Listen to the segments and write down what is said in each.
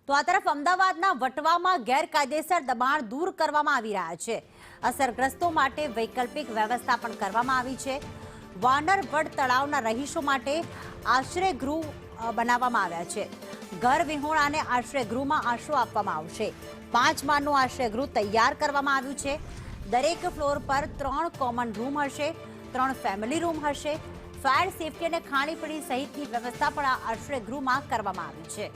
તો આ તરફ અમદાવાદના વટવામાં ગેરકાયદેસર દબાણ દૂર કરવામાં આવી રહ્યા છે। અસરગ્રસ્તો માટે વૈકલ્પિક વ્યવસ્થા પણ કરવામાં આવી છે। વાનરવડ તળાવના રહીશો માટે આશ્રયગૃહ બનાવવામાં આવ્યા છે। ઘર વિહોણાને આશ્રયગૃહમાં આશરો આપવામાં આવશે। 5 માળનું આશ્રયગૃહ તૈયાર કરવામાં આવ્યું છે। દરેક ફ્લોર પર 3 કોમન રૂમ હશે, 3 ફેમિલી રૂમ હશે। ફાયર સેફટી અને ખાણીપીણી સહિતની વ્યવસ્થા પણ આ આશ્રયગૃહમાં કરવામાં આવી છે।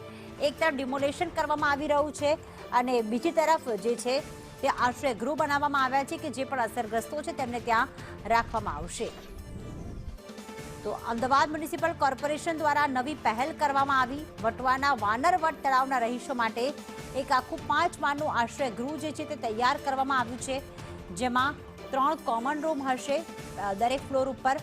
એક તરફ ડિમોલેશન કરવામાં આવી રહ્યું છે અને બીજી તરફ જે છે તે આશ્રયગૃહ બનાવવામાં આવ્યા છે કે જે પણ અસરગ્રસ્તો છે તેમને ત્યાં રાખવામાં આવશે। તો અમદાવાદ મ્યુનિસિપલ કોર્પોરેશન દ્વારા નવી પહેલ કરવામાં આવી। વટવાના વાનરવડ તળાવના રહીશો માટે એક આખું 5 માળનું આશ્રયગૃહ જે છે તે તૈયાર કરવામાં આવ્યું છે, જેમાં 3 કોમન રૂમ હશે। દરેક ફ્લોર ઉપર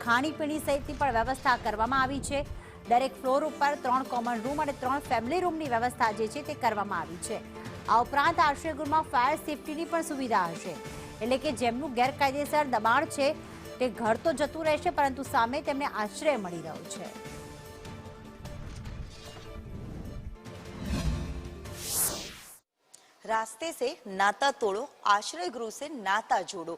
ખાણીપીણી સહિતની પણ વ્યવસ્થા કરવામાં આવી છે। દરેક ફ્લોર ઉપર 3 કોમન રૂમ અને 3 ફેમિલી રૂમની વ્યવસ્થા જે છે તે કરવામાં આવી છે। આ ઉપરાંત આશ્રયગૃહમાં ફાયર સેફટીની પણ સુવિધા હશે, એટલે કે જેમનું ગેરકાયદેસર દબાણ છે તે ઘર તો જતું રહેશે પરંતુ સામે તેમને આશ્રય મળી રહ્યો છે। रास्ते से नाता तोड़ो, आश्रय गृह से नाता जोड़ो।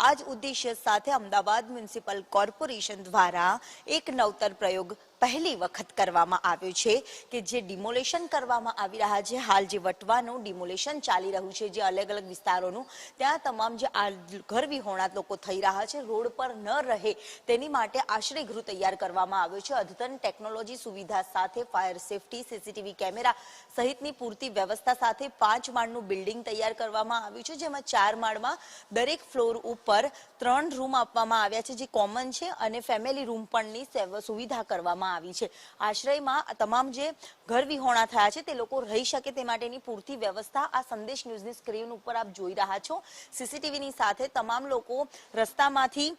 आज उद्देश्य साथ अमदावाद म्युनिसिपल कॉर्पोरेशन द्वारा एक नवतर प्रयोग પહેલી વખત કરવામાં આવ્યો છે કે જે ડિમોલેશન કરવામાં આવી રહ્યા છે। હાલ જે વટવાનું ડિમોલેશન ચાલી રહ્યું છે, જે અલગ અલગ વિસ્તારોનું, ત્યાં તમામ જે આ ઘર વિહોણા લોકો થઈ રહ્યા છે, રોડ પર ન રહે તેની માટે આશ્રય ગૃહ તૈયાર કરવામાં આવ્યો છે। અદ્યતન ટેકનોલોજી સુવિધા સાથે ફાયર સેફટી, સીસીટીવી કેમેરા સહિતની પૂરતી વ્યવસ્થા સાથે 5 માળનું બિલ્ડિંગ તૈયાર કરવામાં આવ્યું છે, જેમાં 4 માળમાં દરેક ફ્લોર ઉપર 3 રૂમ આપવામાં આવ્યા છે જે કોમન છે અને ફેમિલી રૂમ પણની સુવિધા કરવામાં આવી છે। આશ્રયમાં તમામ જે ઘર વિહોણા થયા છે તે લોકો રહી શકે તે માટેની પૂરતી વ્યવસ્થા આ સંદેશ ન્યૂઝની સ્ક્રીન ઉપર આપ જોઈ રહ્યા છો। સીસીટીવીની સાથે તમામ લોકો રસ્તામાંથી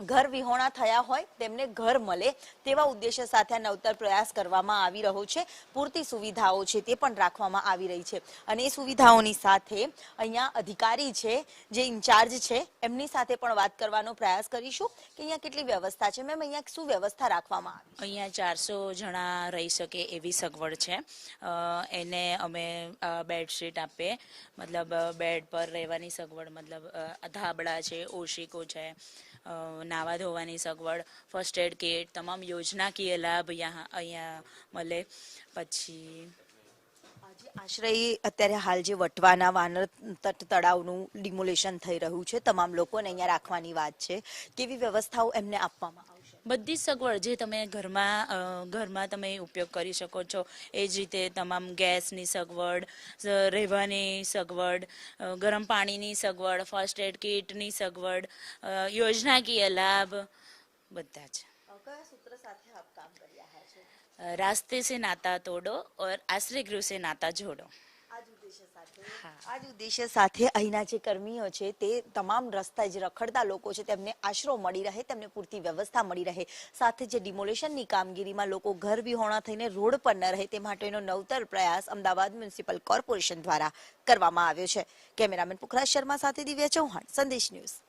ઘર વિહોણા થયા હોય તેમને ઘર મળે તેવા ઉદ્દેશ્ય સાથે આ નવતર પ્રયાસ કરવામાં આવી રહ્યો છે। પૂરતી સુવિધાઓ છે તે પણ રાખવામાં આવી રહી છે અને એ સુવિધાઓની સાથે અહીંયા અધિકારી છે જે ઇન્ચાર્જ છે એમની સાથે પણ વાત કરવાનો પ્રયાસ કરીશું કે અહીંયા કેટલી વ્યવસ્થા છે। મેમ, અહીંયા શું વ્યવસ્થા રાખવામાં આવી? અહીંયા 400 જણા રહી શકે એવી સગવડ છે। એને અમે બેડશીટ આપીએ, મતલબ બેડ પર રહેવાની સગવડ, મતલબ ધાબળા છે, ઓશિકો છે, નાવા ધોવાની સગવડ, ફર્સ્ટ એડ કિટ, તમામ યોજનાકીય લાભ અહીંયા મળે। પછી આશ્રય અત્યારે હાલ જે વટવાના વાનર તટ તળાવનું ડિમોલેશન થઈ રહ્યું છે, તમામ લોકોને અહીંયા રાખવાની વાત છે, કેવી વ્યવસ્થાઓ એમને આપવામાં આવશે? બધી જ સગવડ જે તમે ઘરમાં તમે ઉપયોગ કરી શકો છો એ જ રીતે તમામ ગેસની સગવડ, રહેવાની સગવડ, ગરમ પાણીની સગવડ, ફર્સ્ટ એડ કિટની સગવડ, યોજનાકીય લાભ બધા જ। કયા સૂત્ર સાથે આપ કામ કરી રહ્યા છો? रास्ते से नाता तोड़ो और आश्रय गृह से नाता जोड़ो। આ જ ઉદ્દેશ્ય સાથે અહીંના જે કર્મીઓ છે તે તમામ રસ્તા જે રખડતા લોકો છે તેમને આશરો મળી રહે, તેમને પૂરતી વ્યવસ્થા મળી રહે, સાથે જે ડિમોલેશનની કામગીરીમાં લોકો ઘર વિહોણા થઈને રોડ પર ન રહે તે માટેનો નવતર પ્રયાસ અમદાવાદ મ્યુનિસિપલ કોર્પોરેશન દ્વારા કરવામાં આવ્યો છે। કેમેરામેન પુખરાજ શર્મા સાથે દિવ્યા ચૌહાણ, સંદેશ ન્યૂઝ।